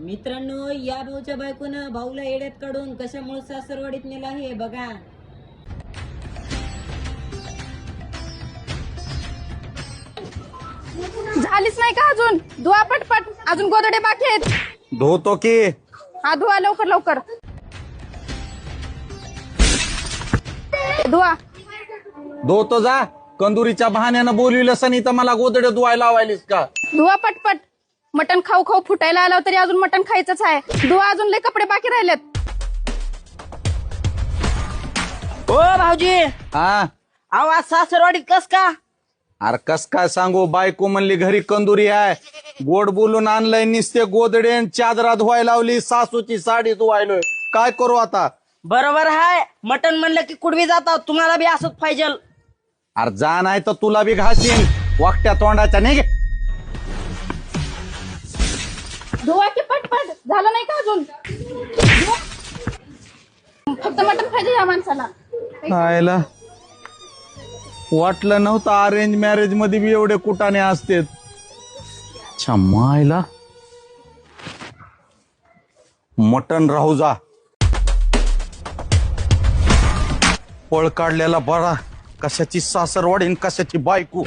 मित्रांनो, या भाऊच्या बायकोनं भाऊला येड्यात काढून कशामुळे सासरवाडीत नेला आहे बघा. झालीच नाही का अजून? धुवा पटपट, अजून गोदडे बाकी आहेत. धुतो की. हा धुवा लवकर लवकर धुवा. धुतो जा. कंदुरीच्या बहाण्यानं बोलविलं सनी तर मला गोदडे धुवायला लावायलीस का? धुवा पटपट. मटण खाऊ खाऊ फुटायला आलं तरी अजून मटण खायचंच आहे. धुवा, अजून लय कपडे बाकी राहिलेत. ओ भाऊजी, हा आवाज सासरवाडीत कस का? अरे कस काय सांगू, बायको म्हणली घरी कंदुरी आहे, गोड बोलून आणलंय, निसते गोदडे आणि चादरा धुवायला लावली, सासूची साडी धुवायलोय. काय करू आता? बरोबर आहे, मटण म्हणलं की कुडवी जातात, तुम्हाला बी असंच पाहिजे. अरे जा, नाही तर तुला बी घासीन वाकट्या तोंडाच्या. निघ. धुवा की पटपट. झालं नाही का अजून? धुवा. फक्त मटण पाहिजे या माणसाला. आयला वाटलं नव्हतं अरेंज मॅरेज मध्ये बी एवढे कुटाने असते. मायला मटण राहू जा. पळ काढलेला बरा. कशाची सासरवाडी आणि कशाची बायको.